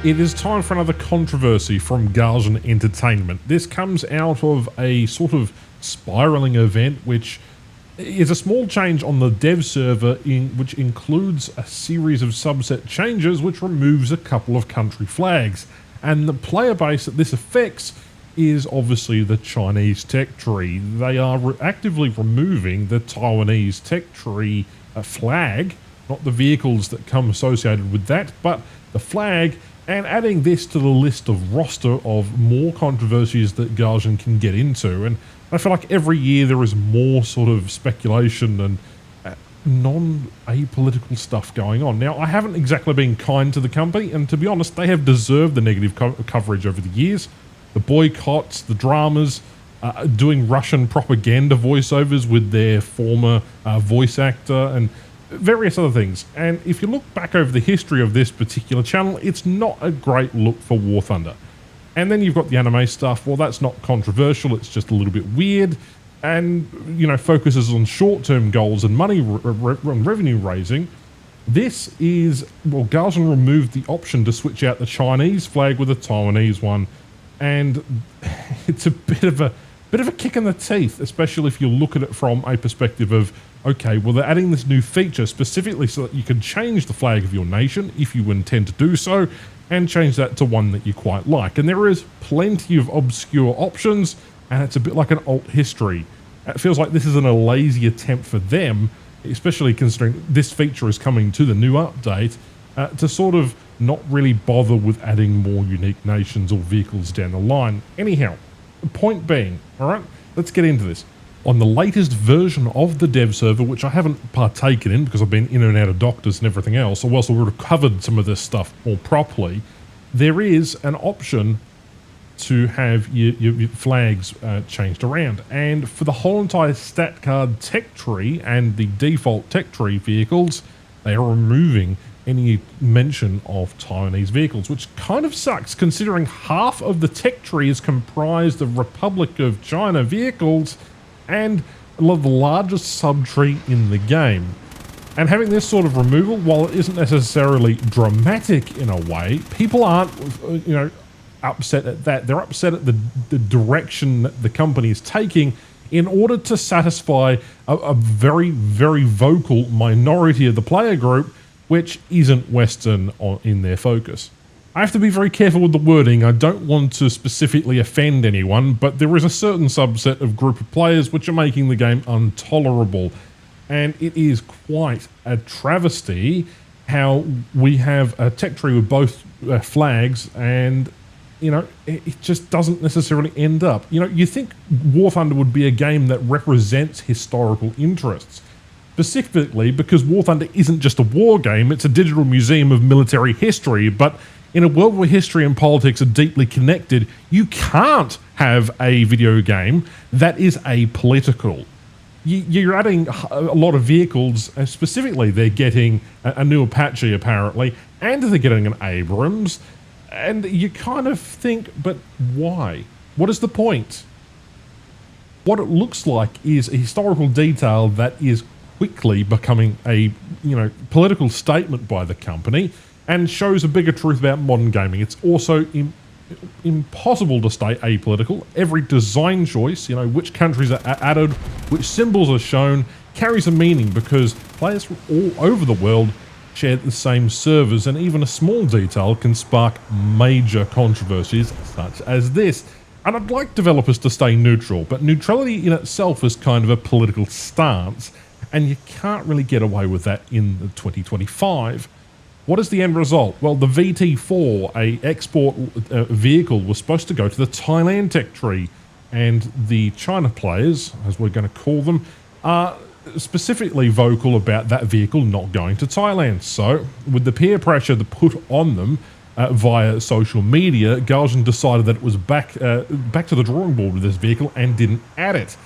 It is time for another controversy from Gaijin Entertainment. This comes out of a sort of spiraling event which is a small change on the dev server which includes a series of subset changes which removes a couple of country flags. And the player base that this affects is obviously the Chinese tech tree. They are actively removing the Taiwanese tech tree flag, not the vehicles that come associated with that, but the flag, and adding this to the list of roster of more controversies that Gaijin can get into. And I feel like every year there is more sort of speculation and non-apolitical stuff going on. Now, I haven't exactly been kind to the company, and to be honest, they have deserved the negative coverage over the years. The boycotts, the dramas, doing Russian propaganda voiceovers with their former voice actor, and various other things. And if you look back over the history of this particular channel, it's not a great look for War Thunder. And then you've got the anime stuff. Well, that's not controversial, it's just a little bit weird, and focuses on short-term goals and money revenue raising. This is, well, Gaijin removed the option to switch out the Chinese flag with a Taiwanese one, and it's a bit of a kick in the teeth, especially if you look at it from a perspective of, okay, well, they're adding this new feature specifically so that you can change the flag of your nation if you intend to do so, and change that to one that you quite like. And there is plenty of obscure options, and it's a bit like an alt history. It feels like this isn't a lazy attempt for them, especially considering this feature is coming to the new update, to sort of not really bother with adding more unique nations or vehicles down the line. Anyhow, the point being, alright, let's get into this. On the latest version of the dev server, which I haven't partaken in because I've been in and out of doctors and everything else, or else I would have covered some of this stuff more properly, there is an option to have your flags changed around. And for the whole entire stat card tech tree and the default tech tree vehicles, they are removing any mention of Taiwanese vehicles, which kind of sucks considering half of the tech tree is comprised of Republic of China vehicles and a lot of the largest subtree in the game. And having this sort of removal, while it isn't necessarily dramatic in a way, people aren't, upset at that. They're upset at the direction that the company is taking in order to satisfy a very, very vocal minority of the player group, which isn't Western in their focus. I have to be very careful with the wording. I don't want to specifically offend anyone, but there is a certain subset of group of players which are making the game intolerable. And it is quite a travesty how we have a tech tree with both flags, and it just doesn't necessarily end up. You think War Thunder would be a game that represents historical interests, specifically because War Thunder isn't just a war game, it's a digital museum of military history. But in a world where history and politics are deeply connected, you can't have a video game that is apolitical. You're adding a lot of vehicles, specifically they're getting a new Apache apparently, and they're getting an Abrams, and you kind of think, but why? What is the point? What it looks like is a historical detail that is quickly becoming a political statement by the company, and shows a bigger truth about modern gaming. It's also impossible to stay apolitical. Every design choice, which countries are added, which symbols are shown, carries a meaning because players from all over the world share the same servers, and even a small detail can spark major controversies such as this. And I'd like developers to stay neutral, but neutrality in itself is kind of a political stance, and you can't really get away with that in the 2025. What is the end result? Well, the VT4, a export vehicle, was supposed to go to the Thailand tech tree, and the China players, as we're going to call them, are specifically vocal about that vehicle not going to Thailand. So, with the peer pressure that put on them via social media, Gaijin decided that it was back to the drawing board with this vehicle and didn't add it.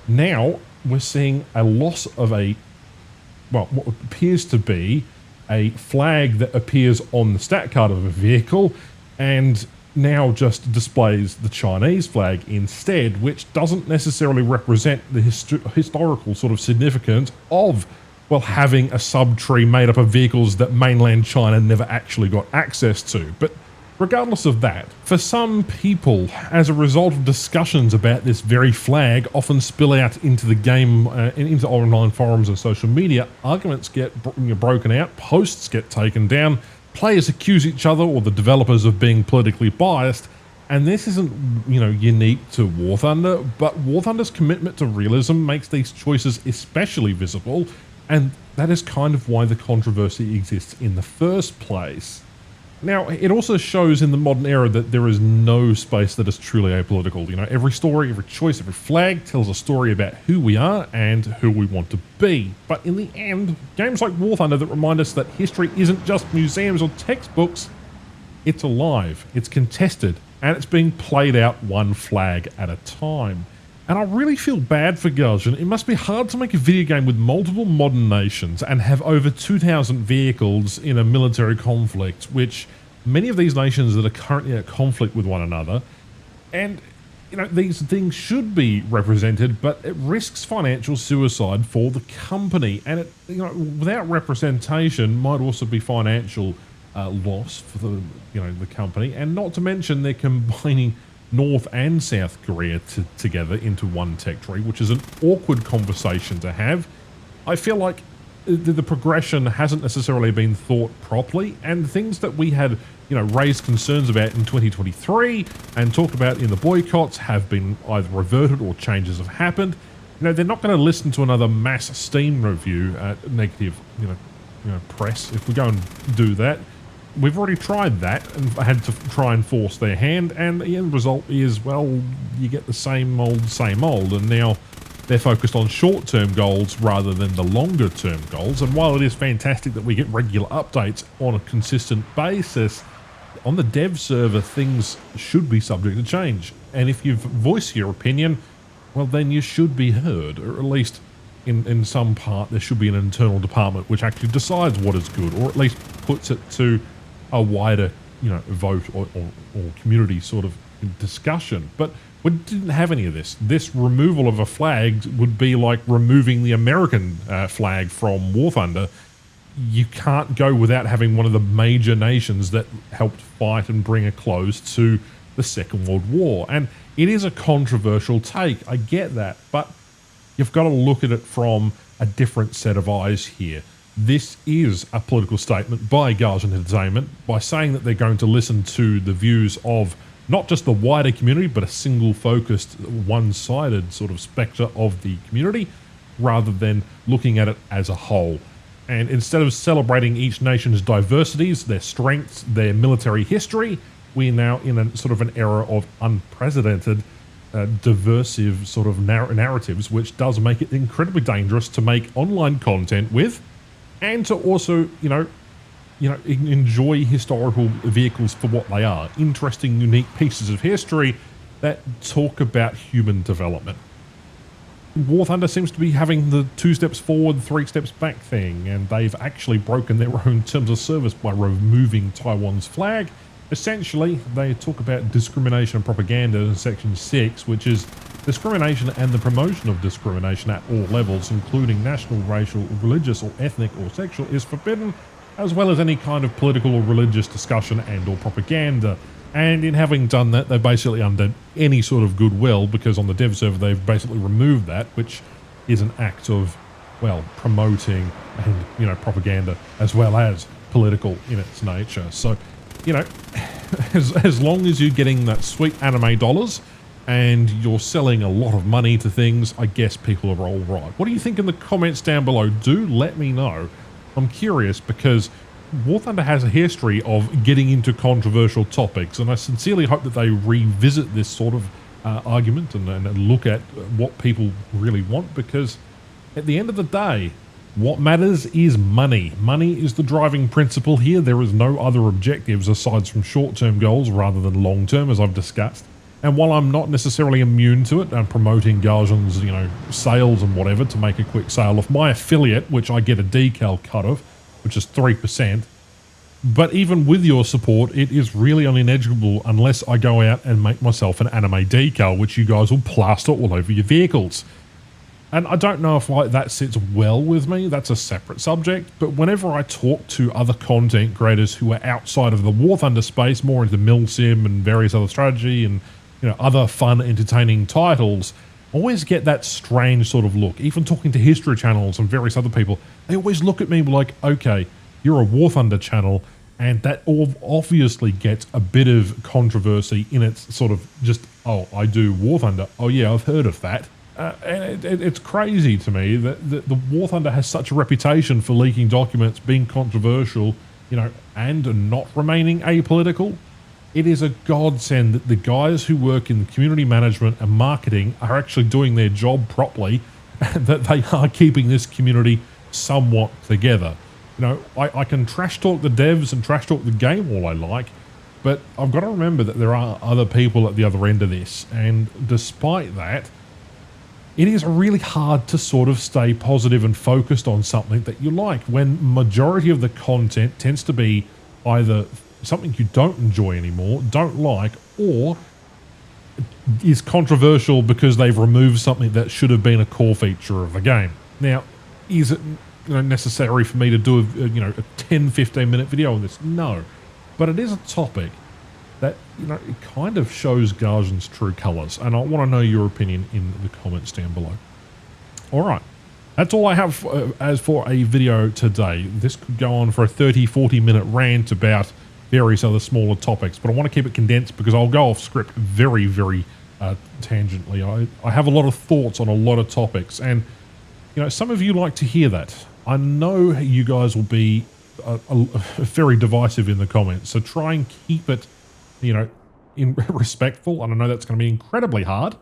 Now, we're seeing a loss of what appears to be a flag that appears on the stat card of a vehicle, and now just displays the Chinese flag instead, which doesn't necessarily represent the historical sort of significance of, well, having a sub-tree made up of vehicles that mainland China never actually got access to. But Regardless of that, for some people, as a result of discussions about this very flag often spill out into the game, into online forums and social media, arguments get broken out, posts get taken down, players accuse each other or the developers of being politically biased, and this isn't, unique to War Thunder, but War Thunder's commitment to realism makes these choices especially visible, and that is kind of why the controversy exists in the first place. Now, it also shows in the modern era that there is no space that is truly apolitical. Every story, every choice, every flag tells a story about who we are and who we want to be. But in the end, games like War Thunder that remind us that history isn't just museums or textbooks, it's alive, it's contested, and it's being played out one flag at a time. And I really feel bad for Gaijin. It must be hard to make a video game with multiple modern nations and have over 2,000 vehicles in a military conflict, which many of these nations that are currently at conflict with one another. And, these things should be represented, but it risks financial suicide for the company. And it, without representation might also be financial loss for the company. And not to mention they're combining North and South Korea together into one tech tree, which is an awkward conversation to have. I feel like the progression hasn't necessarily been thought properly, and things that we had, raised concerns about in 2023 and talked about in the boycotts have been either reverted or changes have happened. They're not going to listen to another mass Steam review at negative, press if we go and do that. We've already tried that and had to try and force their hand, and the end result is, well, you get the same old, and now they're focused on short-term goals rather than the longer-term goals. And while it is fantastic that we get regular updates on a consistent basis, on the dev server, things should be subject to change. And if you voice your opinion, well, then you should be heard, or at least in some part there should be an internal department which actually decides what is good, or at least puts it to a wider, vote or community sort of discussion. But we didn't have any of this. This removal of a flag would be like removing the American flag from War Thunder. You can't go without having one of the major nations that helped fight and bring a close to the Second World War. And it is a controversial take, I get that, but you've got to look at it from a different set of eyes here. This is a political statement by Gaijin Entertainment by saying that they're going to listen to the views of not just the wider community, but a single focused, one-sided sort of spectre of the community, rather than looking at it as a whole. And instead of celebrating each nation's diversities, their strengths, their military history, we're now in a sort of an era of unprecedented diversive sort of narratives, which does make it incredibly dangerous to make online content with, and to also, enjoy historical vehicles for what they are. Interesting, unique pieces of history that talk about human development. War Thunder seems to be having the 2 steps forward, 3 steps back thing, and they've actually broken their own terms of service by removing Taiwan's flag. Essentially, they talk about discrimination and propaganda in Section 6, which is discrimination and the promotion of discrimination at all levels, including national, racial, religious, or ethnic or sexual, is forbidden, as well as any kind of political or religious discussion and or propaganda. And in having done that, they've basically undone any sort of goodwill, because on the dev server they've basically removed that, which is an act of, well, promoting and, propaganda as well as political in its nature. So, as long as you're getting that sweet anime dollars and you're selling a lot of money to things, I guess people are all right. What do you think in the comments down below? Do let me know. I'm curious, because War Thunder has a history of getting into controversial topics, and I sincerely hope that they revisit this sort of argument and look at what people really want, because at the end of the day, what matters is money. Money is the driving principle here. There is no other objectives aside from short-term goals rather than long-term, as I've discussed. And while I'm not necessarily immune to it and promoting Gaijin's, sales and whatever to make a quick sale off my affiliate, which I get a decal cut of, which is 3%, but even with your support, it is really uneducable unless I go out and make myself an anime decal, which you guys will plaster all over your vehicles. And I don't know if like that sits well with me. That's a separate subject. But whenever I talk to other content creators who are outside of the War Thunder space, more into Milsim and various other strategy and other fun, entertaining titles, I always get that strange sort of look. Even talking to history channels and various other people, they always look at me like, okay, you're a War Thunder channel, and that obviously gets a bit of controversy in its sort of just, oh, I do War Thunder. Oh yeah, I've heard of that. And it's crazy to me that the War Thunder has such a reputation for leaking documents, being controversial, and not remaining apolitical. It is a godsend that the guys who work in community management and marketing are actually doing their job properly, and that they are keeping this community somewhat together. I can trash talk the devs and trash talk the game all I like, but I've got to remember that there are other people at the other end of this, and despite that, it is really hard to sort of stay positive and focused on something that you like when majority of the content tends to be either something you don't enjoy anymore, don't like, or is controversial because they've removed something that should have been a core feature of the game. Now, is it necessary for me to do a 10-15 minute video on this? No, but it is a topic that it kind of shows Gaijin's true colours, and I want to know your opinion in the comments down below. All right, that's all I have as for a video today. This could go on for a 30-40 minute rant about various other smaller topics, but I want to keep it condensed because I'll go off script very, very tangentially. I have a lot of thoughts on a lot of topics, and some of you like to hear that. I know you guys will be very divisive in the comments, so try and keep it respectful, and I know that's going to be incredibly hard,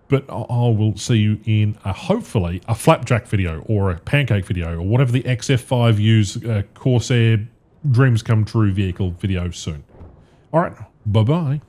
but I will see you in hopefully a Flapjack video or a Pancake video or whatever the XF5 use Corsair Dreams Come True vehicle video soon. All right, bye-bye.